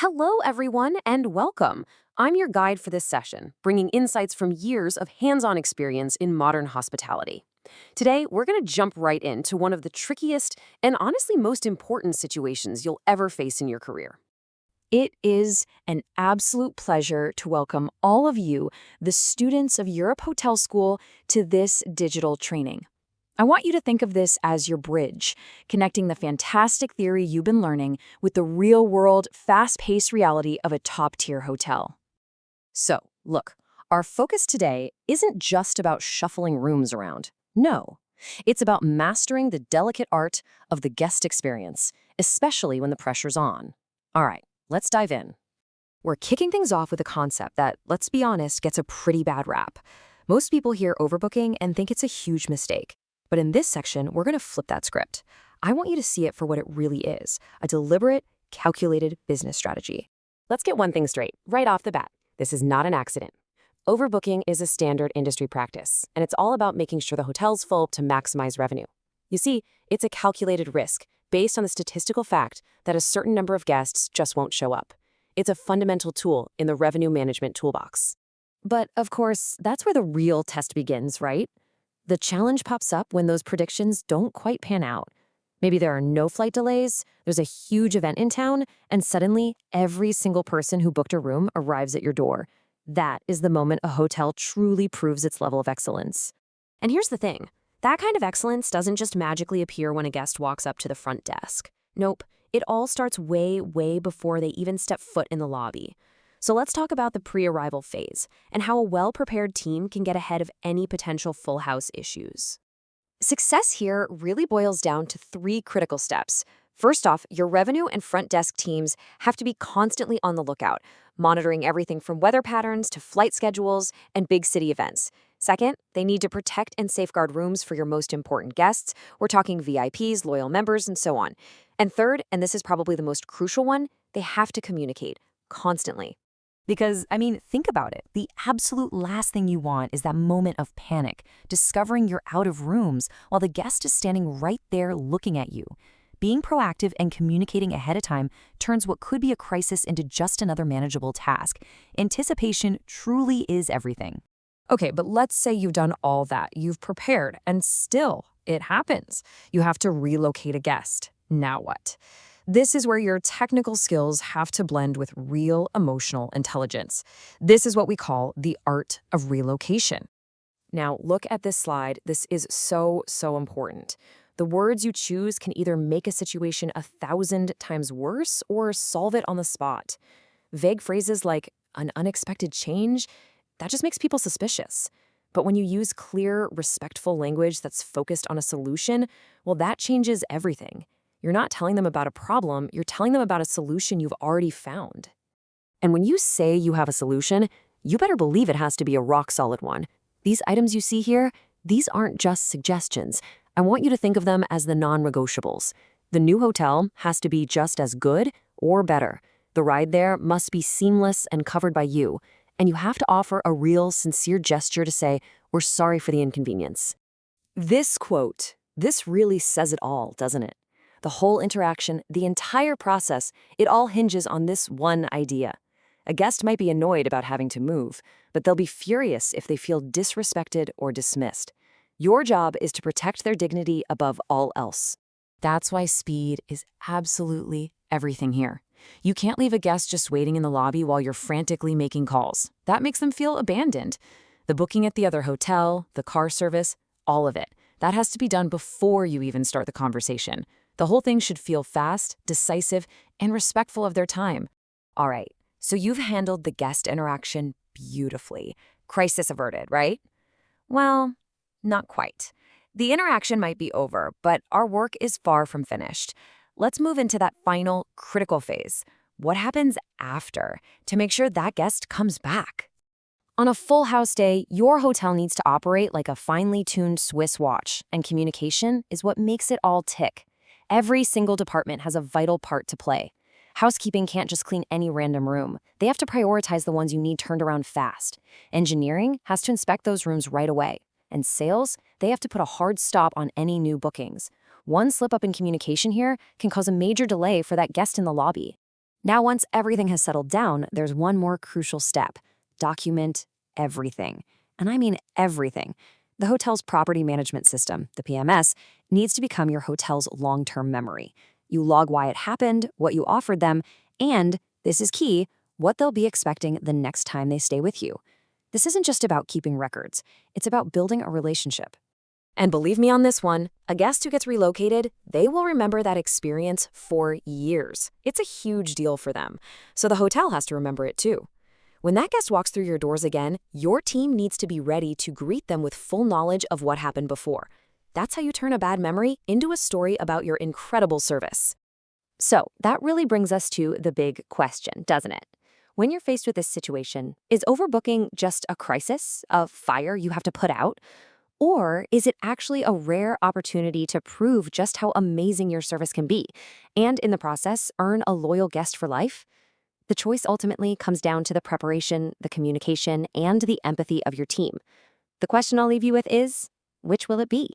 Hello, everyone, and welcome. I'm your guide for this session, bringing insights from years of hands-on experience in modern hospitality. Today, we're going to jump right into one of the trickiest and honestly most important situations you'll ever face in your career. It is an absolute pleasure to welcome all of you, the students of Europe Hotel School, to this digital training. I want you to think of this as your bridge, connecting the fantastic theory you've been learning with the real-world, fast-paced reality of a top-tier hotel. So, look, our focus today isn't just about shuffling rooms around. No, it's about mastering the delicate art of the guest experience, especially when the pressure's on. All right, let's dive in. We're kicking things off with a concept that, let's be honest, gets a pretty bad rap. Most people hear overbooking and think it's a huge mistake. But in this section, we're going to flip that script. I want you to see it for what it really is, a deliberate, calculated business strategy. Let's get one thing straight, right off the bat. This is not an accident. Overbooking is a standard industry practice, and it's all about making sure the hotel's full to maximize revenue. You see, it's a calculated risk based on the statistical fact that a certain number of guests just won't show up. It's a fundamental tool in the revenue management toolbox. But, of course, that's where the real test begins, right? The challenge pops up when those predictions don't quite pan out. Maybe there are no flight delays, there's a huge event in town, and suddenly every single person who booked a room arrives at your door. That is the moment a hotel truly proves its level of excellence. And here's the thing. That kind of excellence doesn't just magically appear when a guest walks up to the front desk. Nope, it all starts way, way before they even step foot in the lobby. So let's talk about the pre-arrival phase and how a well-prepared team can get ahead of any potential full house issues. Success here really boils down to three critical steps. First off, your revenue and front desk teams have to be constantly on the lookout, monitoring everything from weather patterns to flight schedules and big city events. Second, they need to protect and safeguard rooms for your most important guests. We're talking VIPs, loyal members, and so on. And third, and this is probably the most crucial one, they have to communicate constantly. Because, think about it. The absolute last thing you want is that moment of panic, discovering you're out of rooms while the guest is standing right there looking at you. Being proactive and communicating ahead of time turns what could be a crisis into just another manageable task. Anticipation truly is everything. Okay, but let's say you've done all that. You've prepared, and still, it happens. You have to relocate a guest. Now what? This is where your technical skills have to blend with real emotional intelligence. This is what we call the art of relocation. Now, look at this slide. This is so important. The words you choose can either make a situation 1,000 times worse or solve it on the spot. Vague phrases like an unexpected change, that just makes people suspicious. But when you use clear, respectful language that's focused on a solution, well, that changes everything. You're not telling them about a problem, you're telling them about a solution you've already found. And when you say you have a solution, you better believe it has to be a rock-solid one. These items you see here, these aren't just suggestions. I want you to think of them as the non-negotiables. The new hotel has to be just as good or better. The ride there must be seamless and covered by you. And you have to offer a real, sincere gesture to say, "We're sorry for the inconvenience." This quote, this really says it all, doesn't it? The whole interaction, the entire process, it all hinges on this one idea. A guest might be annoyed about having to move, but they'll be furious if they feel disrespected or dismissed. Your job is to protect their dignity above all else. That's why speed is absolutely everything here. You can't leave a guest just waiting in the lobby while you're frantically making calls. That makes them feel abandoned. The booking at the other hotel, the car service, all of it. That has to be done before you even start the conversation. The whole thing should feel fast, decisive, and respectful of their time. All right, so you've handled the guest interaction beautifully. Crisis averted, right? Well, not quite. The interaction might be over, but our work is far from finished. Let's move into that final, critical phase. What happens after to make sure that guest comes back? On a full house day, your hotel needs to operate like a finely tuned Swiss watch, and communication is what makes it all tick. Every single department has a vital part to play. Housekeeping can't just clean any random room. They have to prioritize the ones you need turned around fast. Engineering has to inspect those rooms right away. And sales, they have to put a hard stop on any new bookings. One slip up in communication here can cause a major delay for that guest in the lobby. Now, once everything has settled down, there's one more crucial step: document everything. And I mean everything. The hotel's property management system, the PMS, needs to become your hotel's long term memory. You log why it happened, what you offered them, and, this is key, what they'll be expecting the next time they stay with you. This isn't just about keeping records, it's about building a relationship. And believe me on this one, a guest who gets relocated, they will remember that experience for years. It's a huge deal for them. So the hotel has to remember it too. When that guest walks through your doors again, your team needs to be ready to greet them with full knowledge of what happened before. That's how you turn a bad memory into a story about your incredible service. So, that really brings us to the big question, doesn't it? When you're faced with this situation, is overbooking just a crisis, a fire you have to put out? Or is it actually a rare opportunity to prove just how amazing your service can be, and in the process, earn a loyal guest for life? The choice ultimately comes down to the preparation, the communication, and the empathy of your team. The question I'll leave you with is, which will it be?